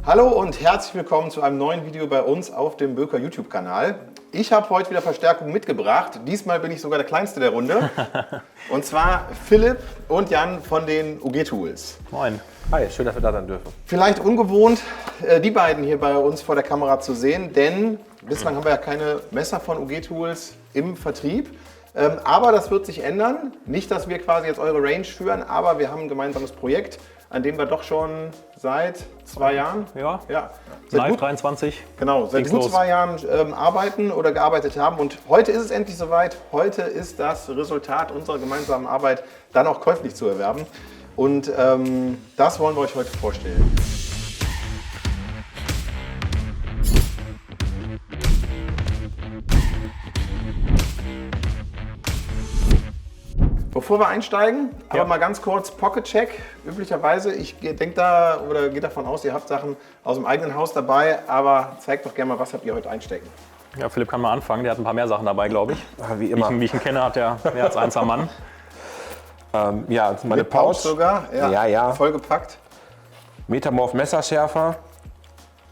Hallo und herzlich willkommen zu einem neuen Video bei uns auf dem Böker YouTube-Kanal. Ich habe heute wieder Verstärkung mitgebracht. Diesmal bin ich sogar der Kleinste der Runde. Und zwar Philipp und Jan von den UG Tools. Moin. Hi, schön, dass wir da sein dürfen. Vielleicht ungewohnt, die beiden hier bei uns vor der Kamera zu sehen, denn bislang haben wir ja keine Messer von UG Tools im Vertrieb. Aber das wird sich ändern. Nicht, dass wir quasi jetzt eure Range führen, aber wir haben ein gemeinsames Projekt, an dem wir doch schon seit 2 Jahren, Ja, seit Live gut, 23. genau, seit Ging's gut los. 2 Jahren arbeiten oder gearbeitet haben. Und heute ist es endlich soweit. Heute ist das Resultat unserer gemeinsamen Arbeit dann auch käuflich zu erwerben. Und das wollen wir euch heute vorstellen. Bevor wir einsteigen, aber mal ganz kurz Pocket-Check. Üblicherweise, ich denke da oder gehe davon aus, ihr habt Sachen aus dem eigenen Haus dabei, aber zeigt doch gerne mal, was habt ihr heute einstecken. Ja, Philipp kann mal anfangen. Der hat ein paar mehr Sachen dabei, glaube ich. Wie immer. Wie ich ihn kenne, hat er mehr als eins am Mann. Ja, das ist meine Mit Pouch Pouch. sogar, Ja. vollgepackt. Metamorph Messerschärfer.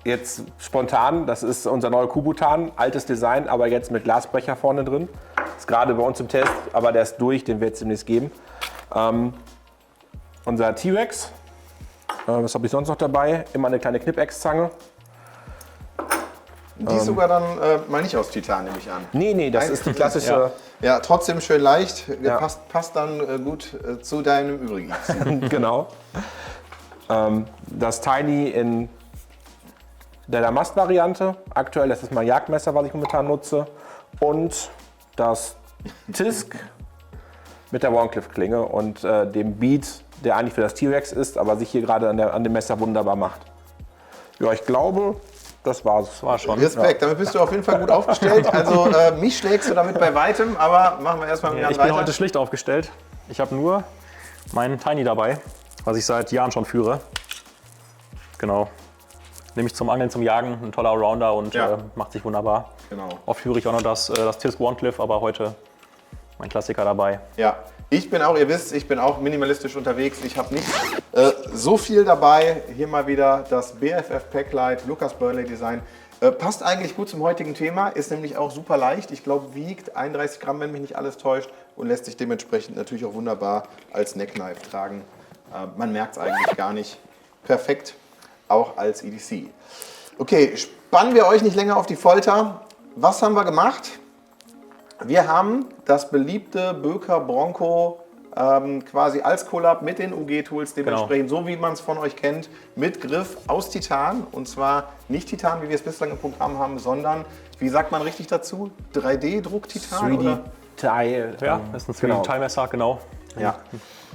Jetzt spontan, das ist unser neuer Kubutan. Altes Design, aber jetzt mit Glasbrecher vorne drin. Ist gerade bei uns im Test, aber der ist durch, den wird es demnächst geben. Unser T-Rex. Was habe ich sonst noch dabei? Immer eine kleine Knipex-Zange. Die ist sogar dann mal nicht aus Titan, nehme ich an. Nee, das ist die klassische. Ja, trotzdem schön leicht, Ja. passt dann gut zu deinem Übrigen. Genau. Das Tiny in der Damast-Variante. Aktuell ist es mein Jagdmesser, was ich momentan nutze. Und das Tisk mit der Warncliffe-Klinge und dem Bead, der eigentlich für das T-Rex ist, aber sich hier gerade an dem Messer wunderbar macht. Ja, ich glaube, das war's. Das war schon. Respekt, damit bist du auf jeden Fall gut aufgestellt. Also mich schlägst du damit bei weitem, aber machen wir erstmal mit Ja, Jan ich bin weiter. heute schlicht aufgestellt. Ich habe nur meinen Tiny dabei, was ich seit Jahren schon führe. Genau. Nehme ich zum Angeln, zum Jagen, ein toller Allrounder und Ja. macht sich wunderbar. Genau. Oft führe ich auch noch das Tisk Warncliffe, aber heute mein Klassiker dabei. Ja, ich bin auch, ihr wisst, ich bin auch minimalistisch unterwegs. Ich habe nicht so viel dabei. Hier mal wieder das BFF Packlight, Lucas Burnley Design. Passt eigentlich gut zum heutigen Thema, ist nämlich auch super leicht. Ich glaube, wiegt 31 Gramm, wenn mich nicht alles täuscht, und lässt sich dementsprechend natürlich auch wunderbar als Neckknife tragen. Man merkt es eigentlich gar nicht. Perfekt, auch als EDC. Okay, spannen wir euch nicht länger auf die Folter. Was haben wir gemacht? Wir haben das beliebte Böker Bronco quasi als Collab mit den UG-Tools dementsprechend, so wie man es von euch kennt, mit Griff aus Titan. Und zwar nicht Titan, wie wir es bislang im Programm haben, sondern, wie sagt man richtig dazu? 3D-Druck-Titan? 3D-Teil. Ja, das ist ein 3D-Teilmesser, genau. Ja.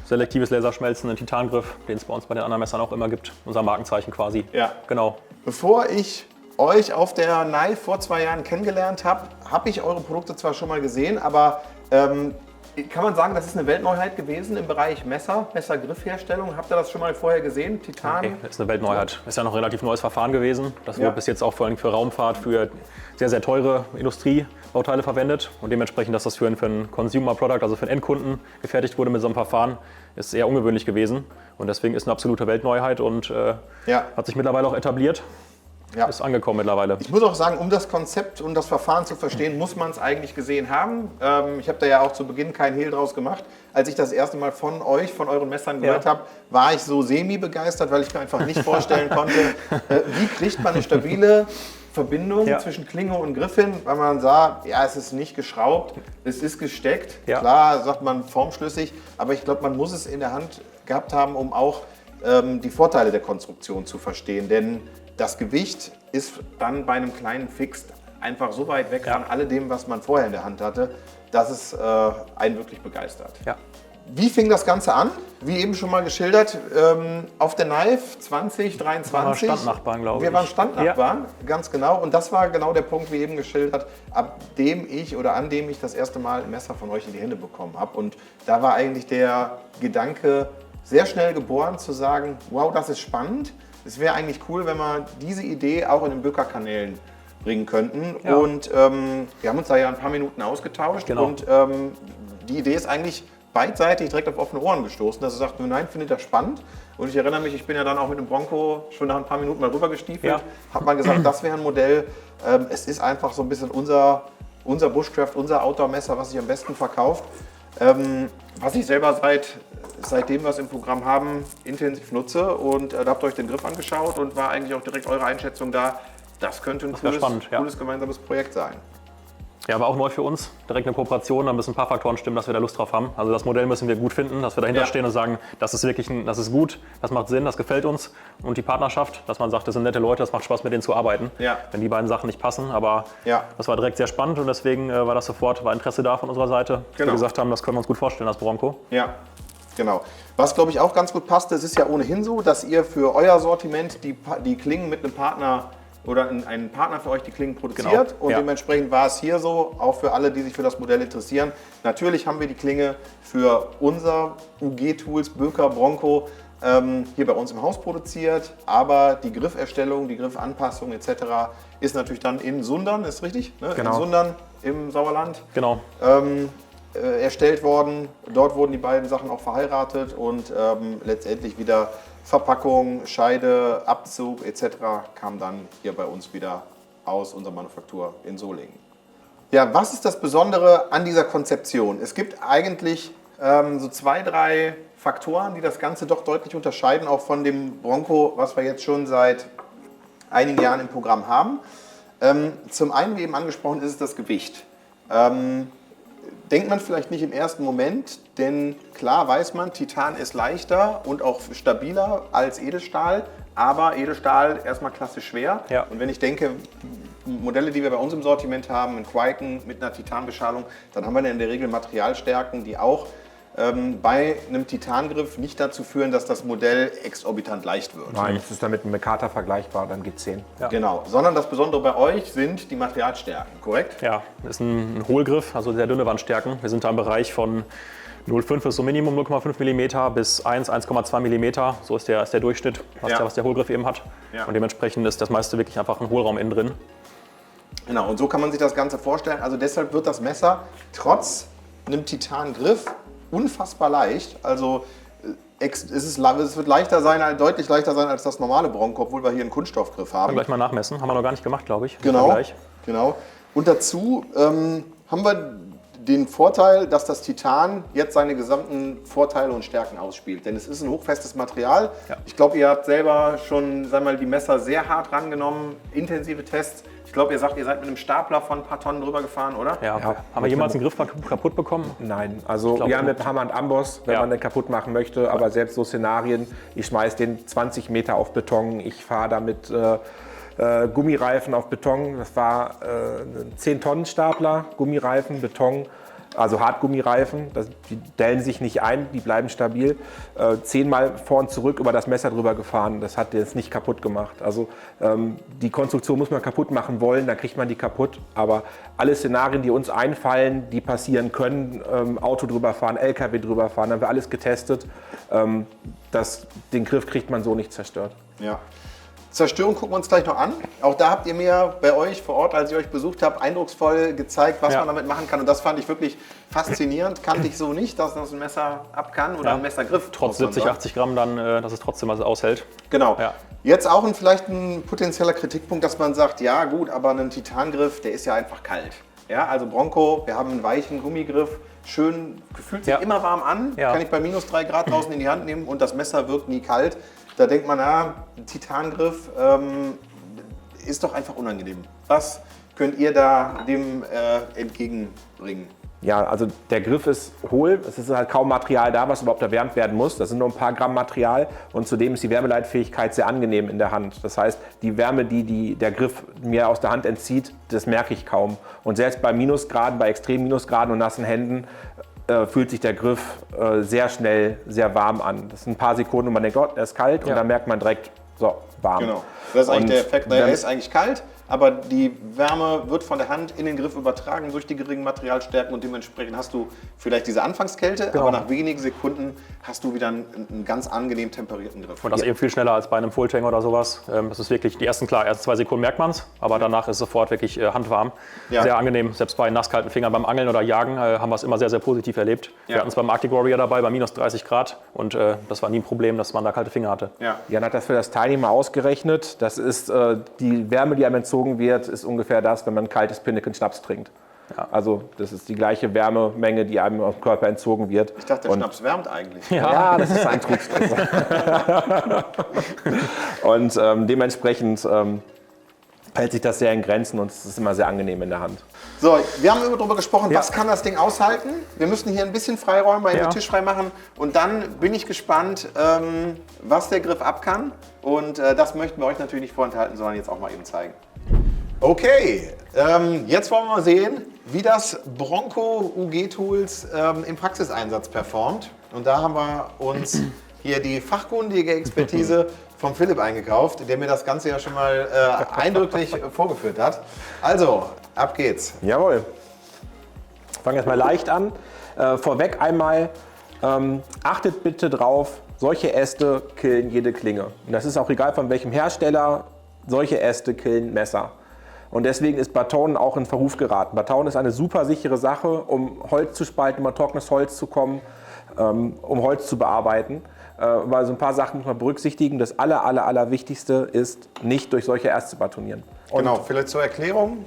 Selektives Laserschmelzen, ein Titangriff, den es bei uns bei den anderen Messern auch immer gibt. Unser Markenzeichen quasi. Ja. Genau. Bevor ich euch auf der Knife vor 2 Jahren kennengelernt habe, habe ich eure Produkte zwar schon mal gesehen, aber kann man sagen, das ist eine Weltneuheit gewesen im Bereich Messergriffherstellung? Habt ihr das schon mal vorher gesehen? Titan? Okay, das ist eine Weltneuheit. Ist ja noch ein relativ neues Verfahren gewesen. Das Ja. wird bis jetzt auch vor allem für Raumfahrt, für sehr, sehr teure Industriebauteile verwendet. Und dementsprechend, dass das für ein Consumer Product, also für einen Endkunden gefertigt wurde mit so einem Verfahren, ist eher ungewöhnlich gewesen. Und deswegen ist eine absolute Weltneuheit und Ja. hat sich mittlerweile auch etabliert. Ja. Ist angekommen mittlerweile. Ich muss auch sagen, um das Konzept und das Verfahren zu verstehen, muss man es eigentlich gesehen haben. Ich habe da ja auch zu Beginn keinen Hehl draus gemacht. Als ich das erste Mal von euch, von euren Messern gehört habe, war ich so semi-begeistert, weil ich mir einfach nicht vorstellen konnte, wie kriegt man eine stabile Verbindung zwischen Klinge und Griff hin, weil man sah, ja, es ist nicht geschraubt, es ist gesteckt. Ja. Klar, sagt man formschlüssig, aber ich glaube, man muss es in der Hand gehabt haben, um auch die Vorteile der Konstruktion zu verstehen. Denn das Gewicht ist dann bei einem kleinen Fix einfach so weit weg von alledem, was man vorher in der Hand hatte, dass es einen wirklich begeistert. Ja. Wie fing das Ganze an? Wie eben schon mal geschildert, auf der Knife 2023. Wir waren Standnachbarn, glaube ich. Wir waren Standnachbarn, ganz genau. Und das war genau der Punkt, wie eben geschildert, an dem ich das erste Mal ein Messer von euch in die Hände bekommen habe. Und da war eigentlich der Gedanke sehr schnell geboren, zu sagen, wow, das ist spannend. Es wäre eigentlich cool, wenn wir diese Idee auch in den Böker-Kanälen bringen könnten. Ja. Und wir haben uns da ja ein paar Minuten ausgetauscht. Genau. Und die Idee ist eigentlich beidseitig direkt auf offene Ohren gestoßen, dass er sagt, nein, findet er spannend, Und ich erinnere mich, ich bin ja dann auch mit dem Bronco schon nach ein paar Minuten mal rüber gestiefelt. Ja. Habe mal gesagt, das wäre ein Modell. Es ist einfach so ein bisschen unser Bushcraft, unser Outdoor-Messer, was sich am besten verkauft. Was ich selber seitdem wir es im Programm haben, intensiv nutze. Und da habt ihr euch den Griff angeschaut und war eigentlich auch direkt eure Einschätzung da. Das könnte ein cooles gemeinsames Projekt sein. Ja, aber auch neu für uns, direkt eine Kooperation, da müssen ein paar Faktoren stimmen, dass wir da Lust drauf haben. Also das Modell müssen wir gut finden, dass wir dahinter stehen und sagen, das ist wirklich, das ist gut, das macht Sinn, das gefällt uns. Und die Partnerschaft, dass man sagt, das sind nette Leute, das macht Spaß, mit denen zu arbeiten, wenn die beiden Sachen nicht passen. Aber das war direkt sehr spannend und deswegen war Interesse da von unserer Seite, dass wir gesagt haben, das können wir uns gut vorstellen, das Bronco. Ja, genau. Was, glaube ich, auch ganz gut passt, es ist ja ohnehin so, dass ihr für euer Sortiment die Klingen mit einem Partner oder einen Partner für euch die Klingen produziert. Und dementsprechend war es hier so, auch für alle, die sich für das Modell interessieren. Natürlich haben wir die Klinge für unser UG-Tools, Böker, Bronco, hier bei uns im Haus produziert. Aber die Grifferstellung, die Griffanpassung etc. ist natürlich dann in Sundern, ist richtig? Ne? Genau. In Sundern im Sauerland. Genau. Erstellt worden. Dort wurden die beiden Sachen auch verheiratet und letztendlich wieder Verpackung, Scheide, Abzug etc. kam dann hier bei uns wieder aus unserer Manufaktur in Solingen. Ja, was ist das Besondere an dieser Konzeption? Es gibt eigentlich so 2, 3 Faktoren, die das Ganze doch deutlich unterscheiden, auch von dem Bronco, was wir jetzt schon seit einigen Jahren im Programm haben. Zum einen, wie eben angesprochen, ist es das Gewicht. Denkt man vielleicht nicht im ersten Moment, denn klar weiß man, Titan ist leichter und auch stabiler als Edelstahl, aber Edelstahl erstmal klassisch schwer. Ja. Und wenn ich denke, Modelle, die wir bei uns im Sortiment haben, in Quaiken mit einer Titanbeschalung, dann haben wir in der Regel Materialstärken, die auch bei einem Titangriff nicht dazu führen, dass das Modell exorbitant leicht wird. Nein, es ist dann mit einem Mekata vergleichbar, dann G10. Ja. Genau, sondern das Besondere bei euch sind die Materialstärken, korrekt? Ja, das ist ein Hohlgriff, also sehr dünne Wandstärken. Wir sind da im Bereich von 0,5 ist so Minimum 0,5 mm bis 1,2 mm. So ist der Durchschnitt, was der Hohlgriff eben hat. Ja. Und dementsprechend ist das meiste wirklich einfach ein Hohlraum innen drin. Genau, und so kann man sich das Ganze vorstellen. Also deshalb wird das Messer trotz einem Titangriff unfassbar leicht. Also es wird deutlich leichter sein als das normale Bronco, obwohl wir hier einen Kunststoffgriff haben. Können wir gleich mal nachmessen. Haben wir noch gar nicht gemacht, glaube ich. Genau. Und dazu haben wir den Vorteil, dass das Titan jetzt seine gesamten Vorteile und Stärken ausspielt. Denn es ist ein hochfestes Material. Ja. Ich glaube, ihr habt selber schon die Messer sehr hart rangenommen, intensive Tests. Ich glaube, ihr sagt, ihr seid mit einem Stapler von ein paar Tonnen drüber gefahren, oder? Ja. Haben wir jemals einen Griff kaputt bekommen? Nein, also wir haben mit Hammer und Amboss, wenn man den kaputt machen möchte, aber selbst so Szenarien, ich schmeiß den 20 Meter auf Beton, ich fahre damit Gummireifen auf Beton, das war ein 10-Tonnen-Stapler, Gummireifen, Beton, also Hartgummireifen, die dellen sich nicht ein, die bleiben stabil. 10-mal vor und zurück über das Messer drüber gefahren, das hat jetzt nicht kaputt gemacht. Also die Konstruktion muss man kaputt machen wollen, dann kriegt man die kaputt. Aber alle Szenarien, die uns einfallen, die passieren können, Auto drüber fahren, LKW drüber fahren, haben wir alles getestet. Den Griff kriegt man so nicht zerstört. Ja. Zerstörung gucken wir uns gleich noch an. Auch da habt ihr mir bei euch vor Ort, als ich euch besucht habe, eindrucksvoll gezeigt, was man damit machen kann. Und das fand ich wirklich faszinierend. Kannte ich so nicht, dass das ein Messer ab kann oder ein Messergriff. Trotz 70, 80 Gramm dann, dass es trotzdem was aushält. Genau. Ja. Jetzt auch vielleicht ein potenzieller Kritikpunkt, dass man sagt, ja gut, aber ein Titangriff, der ist ja einfach kalt. Ja, also Bronco, wir haben einen weichen Gummigriff, schön, fühlt sich immer warm an, kann ich bei minus 3 Grad draußen in die Hand nehmen und das Messer wirkt nie kalt. Da denkt man, ein Titangriff ist doch einfach unangenehm. Was könnt ihr da dem entgegenbringen? Ja, also der Griff ist hohl, es ist halt kaum Material da, was überhaupt erwärmt werden muss. Das sind nur ein paar Gramm Material und zudem ist die Wärmeleitfähigkeit sehr angenehm in der Hand. Das heißt, die Wärme, die der Griff mir aus der Hand entzieht, das merke ich kaum. Und selbst bei Minusgraden, bei extremen Minusgraden und nassen Händen fühlt sich der Griff sehr schnell sehr warm an. Das sind ein paar Sekunden und man denkt, oh, der ist kalt und dann merkt man direkt, so, warm. Genau. Das ist eigentlich Und der Effekt. wenn- Er ist eigentlich kalt, aber die Wärme wird von der Hand in den Griff übertragen durch die geringen Materialstärken und dementsprechend hast du vielleicht diese Anfangskälte, Genau. aber nach wenigen Sekunden hast du wieder einen ganz angenehm temperierten Griff. Und das eben viel schneller als bei einem Fulltank oder sowas. Das ist wirklich, die ersten 2 Sekunden merkt man es, aber danach ist sofort wirklich handwarm. Ja. Sehr angenehm, selbst bei nasskalten Fingern beim Angeln oder Jagen haben wir es immer sehr, sehr positiv erlebt. Ja. Wir hatten es beim Arctic Warrior dabei, bei minus 30 Grad und das war nie ein Problem, dass man da kalte Finger hatte. Ja. Jan hat das für das Tiny mal ausgerechnet. Das ist die Wärme, die einem entzogen wird, ist ungefähr das, wenn man kaltes Pinneken Schnaps trinkt. Ja. Also das ist die gleiche Wärmemenge, die einem am Körper entzogen wird. Ich dachte, der Und- Schnaps wärmt eigentlich. Ja, das ist ein Trugschluss. Und dementsprechend hält sich das sehr in Grenzen und es ist immer sehr angenehm in der Hand. So, wir haben darüber gesprochen, Ja. was kann das Ding aushalten. Wir müssen hier ein bisschen Freiräumen, weil wir Ja. den Tisch frei machen. Und dann bin ich gespannt, was der Griff ab kann. Und das möchten wir euch natürlich nicht vorenthalten, sondern jetzt auch mal eben zeigen. Okay, jetzt wollen wir mal sehen, wie das Bronco UG Tools im Praxiseinsatz performt. Und da haben wir uns hier die fachkundige Expertise vom Philipp eingekauft, der mir das Ganze ja schon mal eindrücklich vorgeführt hat. Also, ab geht's. Jawohl. Fangen jetzt mal leicht an. Vorweg einmal, achtet bitte drauf, solche Äste killen jede Klinge. Und das ist auch egal von welchem Hersteller, solche Äste killen Messer. Und deswegen ist Batonen auch in Verruf geraten. Batonen ist eine super sichere Sache, um Holz zu spalten, um an trockenes Holz zu kommen, um Holz zu bearbeiten. Weil so ein paar Sachen muss man berücksichtigen. Das Allerwichtigste ist, nicht durch solche Äste zu batonieren. Und Genau, vielleicht zur Erklärung.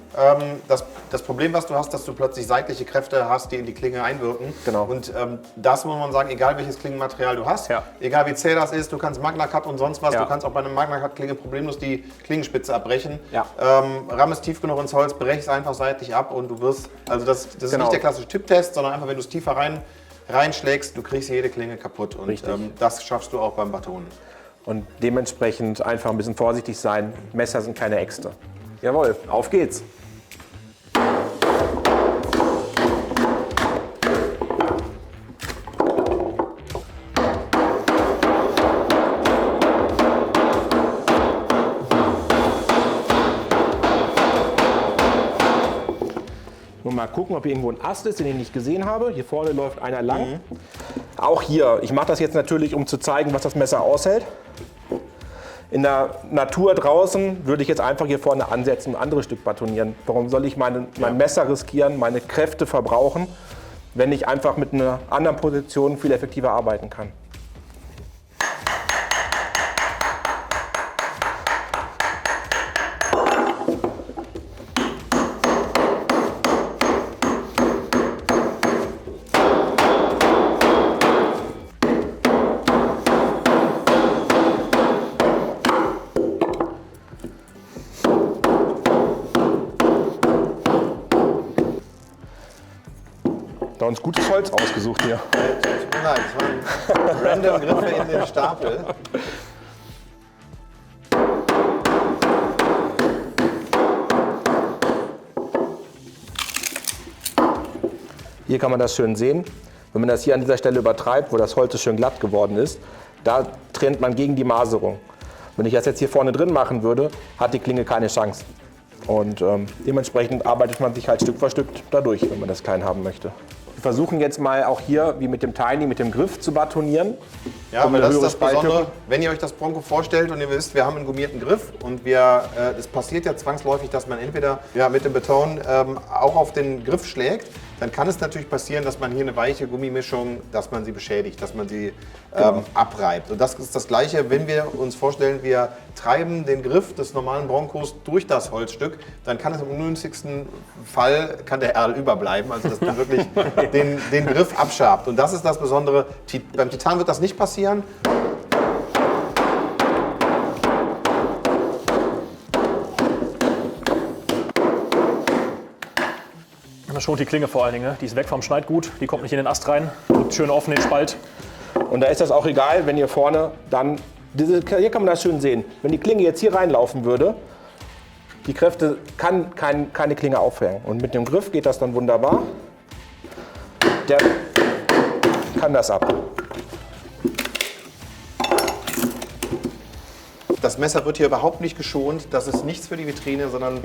Das Problem, was du hast, dass du plötzlich seitliche Kräfte hast, die in die Klinge einwirken. Genau. Und das muss man sagen, egal welches Klingenmaterial du hast, Ja. egal wie zäh das ist, du kannst Magna Cut und sonst was, Ja. du kannst auch bei einem Magna Cut Klinge problemlos die Klingenspitze abbrechen. Ja. Ramm es tief genug ins Holz, brech es einfach seitlich ab und du wirst, also das ist Genau. nicht der klassische Tipptest, sondern einfach, wenn du es tiefer reinschlägst, du kriegst jede Klinge kaputt. Und Richtig. das schaffst du auch beim Batonen. Und dementsprechend einfach ein bisschen vorsichtig sein. Messer sind keine Äxte. Jawohl, auf geht's. Nur mal gucken, ob hier irgendwo ein Ast ist, den ich nicht gesehen habe. Hier vorne läuft einer lang. Auch hier, ich mache das jetzt natürlich, um zu zeigen, was das Messer aushält. In der Natur draußen würde ich jetzt einfach hier vorne ansetzen und ein anderes Stück batonieren. Warum soll ich mein Messer riskieren, meine Kräfte verbrauchen, wenn ich einfach mit einer anderen Position viel effektiver arbeiten kann? Da uns gutes Holz ausgesucht hier. Tut mir leid, das waren random Griffe in den Stapel. Hier kann man das schön sehen. Wenn man das hier an dieser Stelle übertreibt, wo das Holz so schön glatt geworden ist, da trennt man gegen die Maserung. Wenn ich das jetzt hier vorne drin machen würde, hat die Klinge keine Chance. Und dementsprechend arbeitet man sich halt Stück für Stück dadurch, wenn man das klein haben möchte. Wir versuchen jetzt mal auch hier, wie mit dem Tiny, mit dem Griff zu batonieren. Ja, Um weil eine das ist höhere das Besondere, Spalthöhe. wenn ihr euch das Bronco vorstellt und ihr wisst, wir haben einen gummierten Griff und es passiert ja zwangsläufig, dass man entweder mit dem Beton auch auf den Griff schlägt, dann kann es natürlich passieren, dass man hier eine weiche Gummimischung, dass man sie beschädigt, dass man sie abreibt. Und das ist das Gleiche, wenn wir uns vorstellen, wir treiben den Griff des normalen Broncos durch das Holzstück, dann kann es im ungünstigsten Fall, kann der Erl überbleiben, also dass man wirklich den Griff abschabt. Und das ist das Besondere. Beim Titan wird das nicht passieren. Das schont die Klinge vor allen Dingen. Ne? Die ist weg vom Schneidgut, die kommt nicht in den Ast rein, drückt schön offen den Spalt. Und da ist das auch egal, wenn ihr vorne dann, hier kann man das schön sehen, wenn die Klinge jetzt hier reinlaufen würde, die Kräfte kann keine Klinge aufhängen. Und mit dem Griff geht das dann wunderbar. Der kann das ab. Das Messer wird hier überhaupt nicht geschont. Das ist nichts für die Vitrine, sondern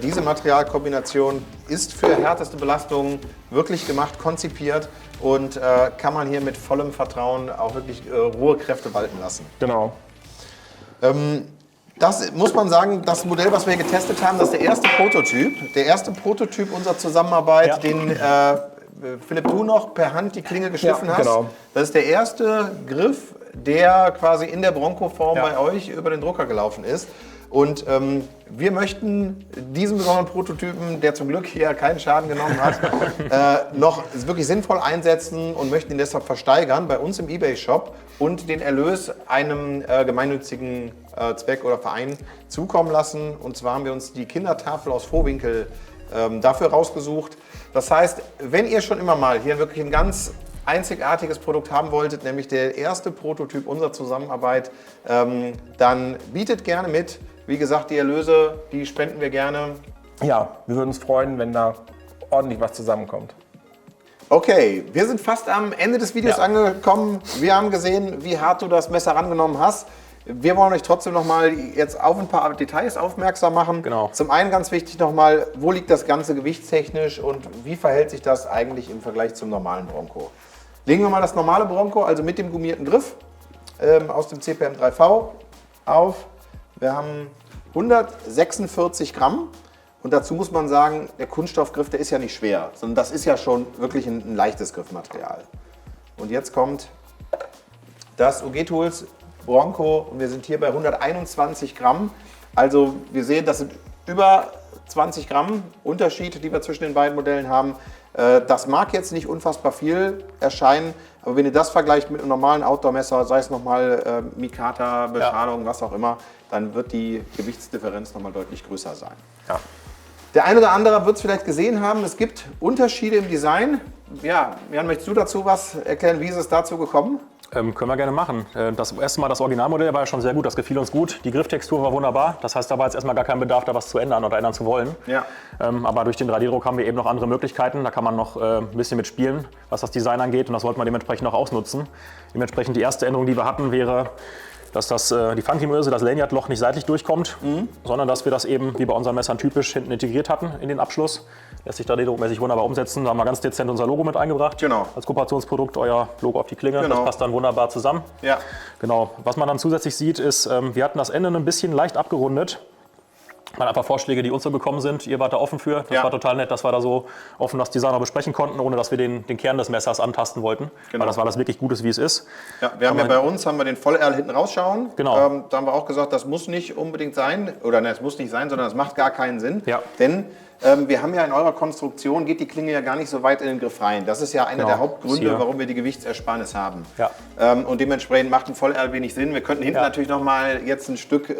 diese Materialkombination ist für härteste Belastungen wirklich gemacht, konzipiert und kann man hier mit vollem Vertrauen auch wirklich rohe Kräfte walten lassen. Genau. Das muss man sagen, das Modell, was wir hier getestet haben, das ist der erste Prototyp. Der erste Prototyp unserer Zusammenarbeit, den Philipp, du noch per Hand die Klinge geschliffen hast. Genau. Das ist der erste Griff, der quasi in der Bronco-Form bei euch über den Drucker gelaufen ist. Und wir möchten diesen besonderen Prototypen, der zum Glück hier keinen Schaden genommen hat, noch wirklich sinnvoll einsetzen und möchten ihn deshalb versteigern bei uns im eBay-Shop und den Erlös einem gemeinnützigen Zweck oder Verein zukommen lassen. Und zwar haben wir uns die Kindertafel aus Vohwinkel dafür rausgesucht. Das heißt, wenn ihr schon immer mal hier wirklich ein ganz einzigartiges Produkt haben wolltet, nämlich der erste Prototyp unserer Zusammenarbeit, dann bietet gerne mit. Wie gesagt, die Erlöse, die spenden wir gerne. Ja, wir würden uns freuen, wenn da ordentlich was zusammenkommt. Okay, wir sind fast am Ende des Videos angekommen. Wir haben gesehen, wie hart du das Messer rangenommen hast. Wir wollen euch trotzdem noch mal jetzt auf ein paar Details aufmerksam machen. Genau. Zum einen ganz wichtig noch mal, wo liegt das Ganze gewichtstechnisch und wie verhält sich das eigentlich im Vergleich zum normalen Bronco? Legen wir mal das normale Bronco, also mit dem gummierten Griff aus dem CPM 3V auf. Wir haben 146 Gramm und dazu muss man sagen, der Kunststoffgriff, der ist ja nicht schwer, sondern das ist ja schon wirklich ein leichtes Griffmaterial. Und jetzt kommt das UG Tools Bronco und wir sind hier bei 121 Gramm. Also wir sehen, das sind über 20 Gramm Unterschied, die wir zwischen den beiden Modellen haben. Das mag jetzt nicht unfassbar viel erscheinen, aber wenn ihr das vergleicht mit einem normalen Outdoor-Messer, sei es nochmal Mikata, Beschadung, was auch immer, dann wird die Gewichtsdifferenz nochmal deutlich größer sein. Ja. Der eine oder andere wird es vielleicht gesehen haben, es gibt Unterschiede im Design. Ja, Jan, möchtest du dazu was erklären, wie ist es dazu gekommen? Können wir gerne machen. Das erste Mal das Originalmodell war ja schon sehr gut, das gefiel uns gut. Die Grifftextur war wunderbar, das heißt, da war jetzt erstmal gar kein Bedarf, da was zu ändern oder ändern zu wollen. Ja. Aber durch den 3D-Druck haben wir eben noch andere Möglichkeiten, da kann man noch ein bisschen mit spielen, was das Design angeht und das wollten wir dementsprechend noch ausnutzen. Dementsprechend die erste Änderung, die wir hatten, wäre, dass die Fangteamöse, das Lanyardloch nicht seitlich durchkommt, sondern dass wir das eben, wie bei unseren Messern typisch, hinten integriert hatten in den Abschluss. Lässt sich 3D-druckmäßig wunderbar umsetzen. Da haben wir ganz dezent unser Logo mit eingebracht. Genau. Als Kooperationsprodukt, euer Logo auf die Klinge. Genau. Das passt dann wunderbar zusammen. Ja. Genau. Was man dann zusätzlich sieht, ist, wir hatten das Ende ein bisschen leicht abgerundet. Waren einfach Vorschläge, die uns so gekommen sind. Ihr wart da offen für. Das war total nett, dass wir da so offen das Design auch besprechen konnten, ohne dass wir den Kern des Messers antasten wollten. Genau. Weil das war das wirklich Gutes, wie es ist. Ja, wir haben ja bei uns den Vollerl hinten rausschauen. Genau. Da haben wir auch gesagt, das muss nicht unbedingt sein, oder ne, es muss nicht sein, sondern es macht gar keinen Sinn. Ja. Denn wir haben ja in eurer Konstruktion, geht die Klinge ja gar nicht so weit in den Griff rein. Das ist ja einer der Hauptgründe, warum wir die Gewichtsersparnis haben. Ja. Und dementsprechend macht ein Vollerl wenig Sinn. Wir könnten hinten natürlich noch mal jetzt ein Stück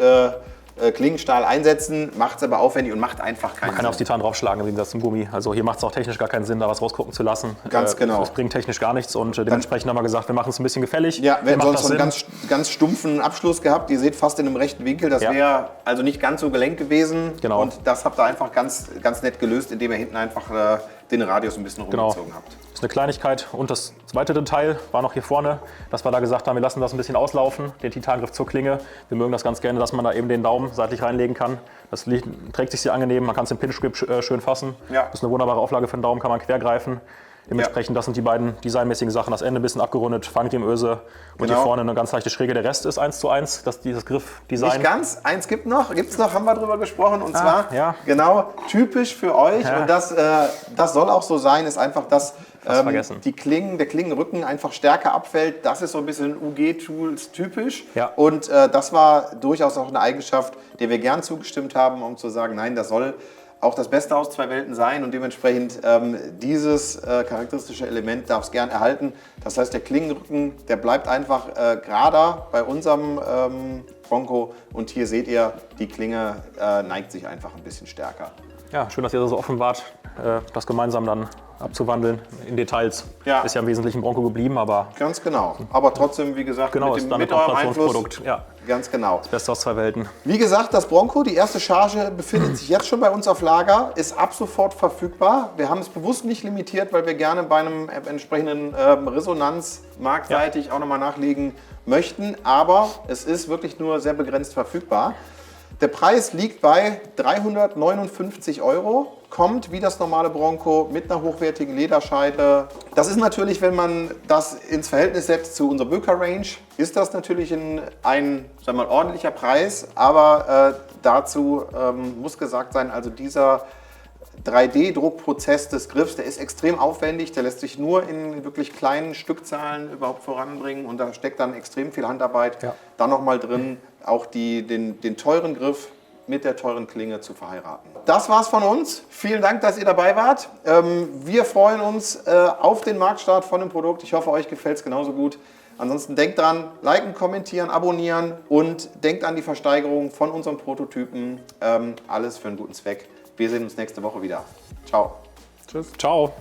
Klingenstahl einsetzen, macht es aber aufwendig und macht einfach keinen Sinn. Man kann aufs Titan draufschlagen im Gegensatz zum Gummi. Also hier macht es auch technisch gar keinen Sinn, da was rausgucken zu lassen. Ganz genau. Es bringt technisch gar nichts und dementsprechend haben wir gesagt, wir machen es ein bisschen gefällig. Ja, wir hätten macht sonst das einen Sinn. ganz stumpfen Abschluss gehabt. Ihr seht fast in einem rechten Winkel. Das wäre also nicht ganz so gelenkt gewesen. Genau. Und das habt ihr einfach ganz nett gelöst, indem ihr hinten einfach den Radius ein bisschen rumgezogen habt. Das ist eine Kleinigkeit. Und das zweite Detail war noch hier vorne, dass wir da gesagt haben, wir lassen das ein bisschen auslaufen, den Titangriff zur Klinge. Wir mögen das ganz gerne, dass man da eben den Daumen seitlich reinlegen kann. Das trägt sich sehr angenehm, man kann es im Pinch-Grip schön fassen. Ja. Das ist eine wunderbare Auflage für den Daumen, kann man quer greifen. Dementsprechend, das sind die beiden designmäßigen Sachen. Das Ende ein bisschen abgerundet, Fangteamöse und hier vorne eine ganz leichte Schräge. Der Rest ist 1:1, dieses Griffdesign. Nicht ganz, eins gibt es noch, haben wir drüber gesprochen. Und zwar, genau, typisch für euch. Ja. Und das soll auch so sein, ist einfach, dass der Klingenrücken einfach stärker abfällt. Das ist so ein bisschen UG-Tools typisch. Ja. Und das war durchaus auch eine Eigenschaft, der wir gern zugestimmt haben, um zu sagen, nein, das soll auch das Beste aus zwei Welten sein und dementsprechend dieses charakteristische Element darf es gern erhalten. Das heißt, der Klingenrücken, der bleibt einfach gerader bei unserem Bronco und hier seht ihr, die Klinge neigt sich einfach ein bisschen stärker. Ja, schön, dass ihr so offen wart, das gemeinsam dann abzuwandeln in Details. Ja. Ist ja im Wesentlichen Bronco geblieben, aber... Ganz genau, aber trotzdem, wie gesagt, genau, mit eurem Einfluss Ganz genau. Das Beste aus zwei Welten. Wie gesagt, das Bronco, die erste Charge befindet sich jetzt schon bei uns auf Lager, ist ab sofort verfügbar. Wir haben es bewusst nicht limitiert, weil wir gerne bei einem entsprechenden Resonanz marktseitig auch nochmal nachlegen möchten. Aber es ist wirklich nur sehr begrenzt verfügbar. Der Preis liegt bei 359 €, kommt wie das normale Bronco mit einer hochwertigen Lederscheibe. Das ist natürlich, wenn man das ins Verhältnis setzt zu unserer Böker-Range, ist das natürlich ein sagen wir mal, ordentlicher Preis. Aber dazu muss gesagt sein, also dieser 3D-Druckprozess des Griffs, der ist extrem aufwendig, der lässt sich nur in wirklich kleinen Stückzahlen überhaupt voranbringen und da steckt dann extrem viel Handarbeit dann nochmal drin, auch den teuren Griff mit der teuren Klinge zu verheiraten. Das war's von uns. Vielen Dank, dass ihr dabei wart. Wir freuen uns auf den Marktstart von dem Produkt. Ich hoffe, euch gefällt es genauso gut. Ansonsten denkt dran, liken, kommentieren, abonnieren und denkt an die Versteigerung von unseren Prototypen. Alles für einen guten Zweck. Wir sehen uns nächste Woche wieder. Ciao. Tschüss. Ciao.